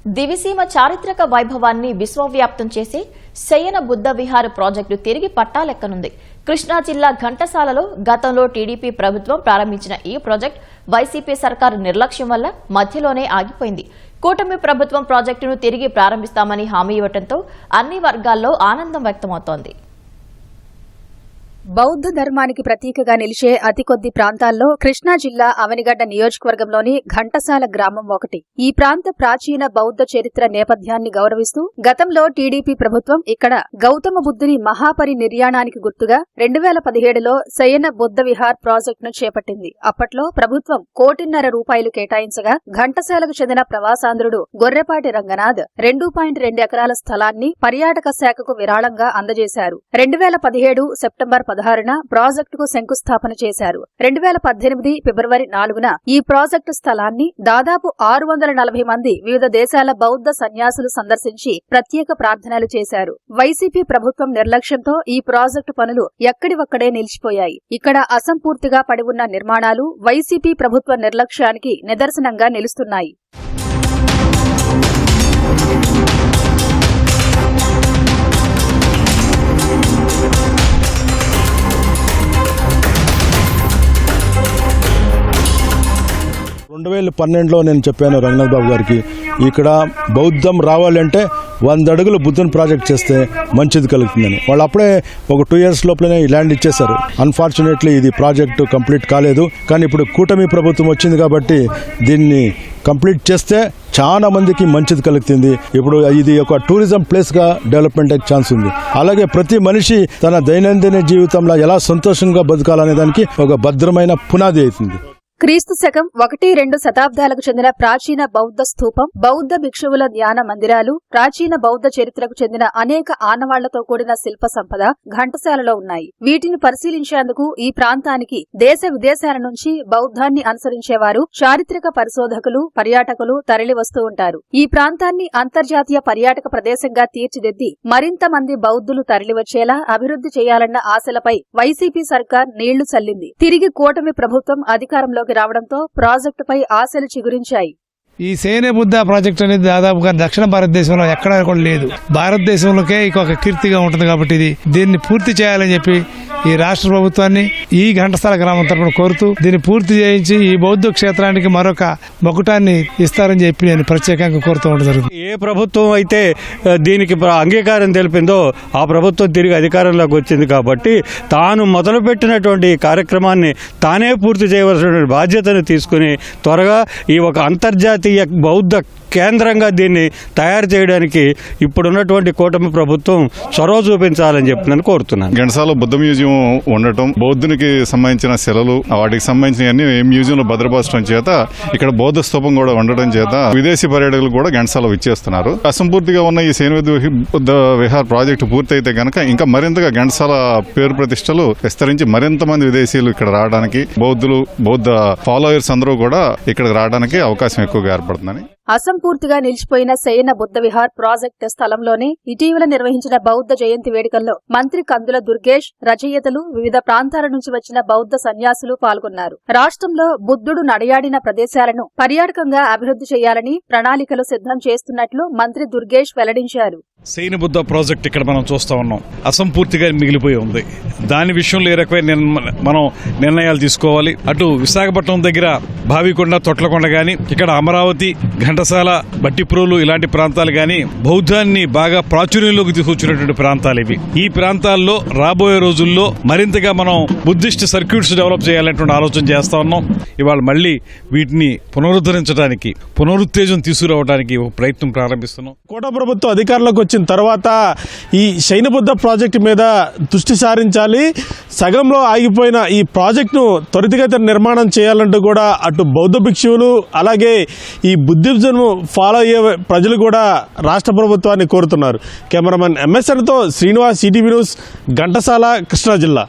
దివిసీమ చారిత్రక వైభవాన్ని విశ్వవ్యాప్తం చేసే శయన బుద్ధ విహార ప్రాజెక్టు తిరిగి పట్టాలెక్కనుంది. కృష్ణా జిల్లా ఘంటసాలలో గతంలో టీడీపీ ప్రభుత్వం ప్రారంభించిన ఈ ప్రాజెక్టు వైసీపీ సర్కారు నిర్లక్ష్యం వల్ల మధ్యలోనే ఆగిపోయింది. కూటమి ప్రభుత్వం ప్రాజెక్టును తిరిగి ప్రారంభిస్తామని హామీ ఇవ్వడంతో అన్ని వర్గాల్లో ఆనందం వ్యక్తమవుతోంది. బౌద్ధ ధర్మానికి ప్రతీకగా నిలిచే అతి కొద్ది ప్రాంతాల్లో కృష్ణా జిల్లా అవనిగడ్డ నియోజకవర్గంలోని ఘంటసాల గ్రామం ఒకటి. ఈ ప్రాంత ప్రాచీన బౌద్ధ చరిత్ర నేపథ్యాన్ని గౌరవిస్తూ గతంలో టీడీపీ ప్రభుత్వం ఇక్కడ గౌతమ బుద్ధుని మహాపరినిర్యాణానికి గుర్తుగా 2017లో శయన బుద్ధ విహార్ ప్రాజెక్టును చేపట్టింది. అప్పట్లో ప్రభుత్వం ₹1.5 కోటి కేటాయించగా ఘంటసాలకు చెందిన ప్రవాసాంధ్రుడు గొర్రెపాటి రంగనాథ్ 2.2 ఎకరాల స్థలాన్ని పర్యాటక శాఖకు విరాళంగా అందజేశారు. 2017 సెప్టెంబర్ 16న ప్రాజెక్టుకు శంకుస్థాపన చేశారు. 2018 ఫిబ్రవరి 4న ఈ ప్రాజెక్టు స్థలాన్ని దాదాపు 640 మంది వివిధ దేశాల బౌద్ధ సన్యాసులు సందర్శించి ప్రత్యేక ప్రార్థనలు చేశారు. వైసీపీ ప్రభుత్వం నిర్లక్ష్యంతో ఈ ప్రాజెక్టు పనులు ఎక్కడివక్కడే నిలిచిపోయాయి. ఇక్కడ అసంపూర్తిగా పడి ఉన్న నిర్మాణాలు వైసీపీ ప్రభుత్వ నిర్లక్ష్యానికి నిదర్శనంగా నిలుస్తున్నాయి. నేను చెప్పాను రంగనాథ్ బాబు గారికి, ఇక్కడ బౌద్ధం రావాలంటే 100 అడుగులు బుద్ధుని ప్రాజెక్ట్ చేస్తే మంచిది కలుగుతుందని. వాళ్ళు అప్పుడే ఒక 2 years లోపలనే ఈ ల్యాండ్ ఇచ్చేశారు. అన్ఫార్చునేట్లీ ఇది ప్రాజెక్టు కంప్లీట్ కాలేదు. కానీ ఇప్పుడు కూటమి ప్రభుత్వం వచ్చింది కాబట్టి దీన్ని కంప్లీట్ చేస్తే చాలా మందికి మంచిది కలుగుతుంది. ఇప్పుడు ఇది ఒక టూరిజం ప్లేస్ గా డెవలప్మెంట్ అయ్యే ఛాన్స్ ఉంది. అలాగే ప్రతి మనిషి తన దైనందిన జీవితంలో ఎలా సంతోషంగా బతకాలనే దానికి ఒక భద్రమైన పునాది అవుతుంది. క్రీస్తు శకం 1-2 శతాబ్దాలకు చెందిన ప్రాచీన బౌద్ధ స్థూపం, బౌద్ధ భిక్షువుల ధ్యాన మందిరాలు, ప్రాచీన బౌద్ధ చరిత్రకు చెందిన అనేక ఆనవాళ్లతో కూడిన శిల్ప సంపద ఘంటసాలలో ఉన్నాయి. వీటిని పరిశీలించేందుకు ఈ ప్రాంతానికి దేశ విదేశాల నుంచి బౌద్ధాన్ని అనుసరించేవారు, చారిత్రక పరిశోధకులు, పర్యాటకులు తరలివస్తూ ఉంటారు. ఈ ప్రాంతాన్ని అంతర్జాతీయ పర్యాటక ప్రదేశంగా తీర్చిదిద్ది మరింత మంది బౌద్ధులు తరలివచ్చేలా అభివృద్ధి చేయాలన్న ఆశలపై వైసీపీ సర్కార్ నీళ్లు చల్లింది. తిరిగి కూటమి ప్రభుత్వం అధికారంలో రావడంతో ప్రాజెక్టుపై ఆశలు చిగురించాయి. ఈ శయన బుద్ధ ప్రాజెక్ట్ అనేది దాదాపుగా దక్షిణ భారతదేశంలో ఎక్కడా కూడా లేదు. భారతదేశంలోకే ఒక కీర్తిగా ఉంటుంది కాబట్టి దీన్ని పూర్తి చేయాలని చెప్పి ఈ రాష్ట్ర ప్రభుత్వాన్ని ఈ ఘంటసాల గ్రామం తరపున కోరుతూ దీన్ని పూర్తి చేయించి ఈ బౌద్ధ క్షేత్రానికి మరొక మొకుటాన్ని ఇస్తారని చెప్పి నేను ప్రత్యేకంగా కోరుతూ ఉండడం జరుగుతుంది. ఏ ప్రభుత్వం అయితే దీనికి అంగీకారం తెలిపిందో ఆ ప్రభుత్వం తిరిగి అధికారంలోకి వచ్చింది కాబట్టి తాను మొదలుపెట్టినటువంటి కార్యక్రమాన్ని తానే పూర్తి చేయవలసిన బాధ్యతను తీసుకుని త్వరగా ఈ ఒక అంతర్జాతీయ బౌద్ధ కేంద్రంగా దీన్ని తయారు చేయడానికి ఇప్పుడున్నటువంటి కూటమి ప్రభుత్వం చొరవ చూపించాలని చెప్పి నేను కోరుతున్నాను. ఘంటసాల బుద్ధ మ్యూజియం ఉండటం, బౌద్ధునికి సంబంధించిన శిలలు వాటికి సంబంధించిన అన్ని మ్యూజియంలో భద్రపరచడం చేత ఇక్కడ బౌద్ధ స్తూపం కూడా ఉండటం చేత విదేశీ పర్యాటకులు కూడా ఘంటసాల ఇచ్చేస్తున్నారు. అసంపూర్తిగా ఉన్న ఈ శయన బుద్ధ విహార్ ప్రాజెక్టు పూర్తయితే కనుక ఇంకా మరింతగా ఘంటసాల పేరు ప్రతిష్టలు విస్తరించి మరింత మంది విదేశీయులు ఇక్కడ రావడానికి, బౌద్ధ ఫాలోయర్స్ అందరూ కూడా ఇక్కడికి రావడానికి అవకాశం ఎక్కువగా ఏర్పడుతుందని. అసంపూర్తిగా నిలిచిపోయిన శయన బుద్ధ విహార్ ప్రాజెక్టు స్థలంలోనే ఇటీవల నిర్వహించిన బౌద్ధ జయంతి వేడుకల్లో మంత్రి కందుల దుర్గేష్, రచయితలు, వివిధ ప్రాంతాల నుంచి వచ్చిన బౌద్ధ సన్యాసులు పాల్గొన్నారు. రాష్ట్రంలో బుద్ధుడు నడయాడిన ప్రదేశాలను పర్యాటకంగా అభివృద్ధి చేయాలని ప్రణాళికలు సిద్ధం చేస్తున్నట్లు మంత్రి దుర్గేష్ వెల్లడించారు. శయన బుద్ధ ప్రాజెక్ట్ ఇక్కడ మనం చూస్తా ఉన్నాం, అసంపూర్తిగా మిగిలిపోయి ఉంది. దాని విషయంలో ఏ రకమైన మనం నిర్ణయాలు తీసుకోవాలి. అటు విశాఖపట్నం దగ్గర భావికొండ, తొట్లకొండ గాని, ఇక్కడ అమరావతి, ఘంటసాల, బట్టిప్రోలు ఇలాంటి ప్రాంతాలు గాని బౌద్ధాన్ని బాగా ప్రాచుర్యంలోకి తీసుకొచ్చినటువంటి ప్రాంతాలు ఇవి. ఈ ప్రాంతాల్లో రాబోయే రోజుల్లో మరింతగా మనం బుద్ధిస్ట్ సర్క్యూట్స్ డెవలప్ చేయాలనేటువంటి ఆలోచన చేస్తా ఉన్నాం. ఇవాళ మళ్లీ వీటిని పునరుద్ధరించడానికి, పునరుత్తేజం తీసుకురావడానికి ఒక ప్రయత్నం ప్రారంభిస్తున్నాం. కోట ప్రభుత్వం అధికారంలోకి వచ్చిన తర్వాత ఈ శయన బుద్ధ ప్రాజెక్టు మీద దృష్టి సారించాలి. సగంలో ఆగిపోయిన ఈ ప్రాజెక్టును త్వరితగతిన నిర్మాణం చేయాలంటూ కూడా అటు బౌద్ధ భిక్షువులు అలాగే ఈ బుద్ధిజం ఫాలో అయ్యే ప్రజలు కూడా రాష్ట్ర ప్రభుత్వాన్ని కోరుతున్నారు. కెమెరామెన్ MSN తో శ్రీనివాస్, ఈటీవీ న్యూస్, ఘంటసాల, కృష్ణా జిల్లా.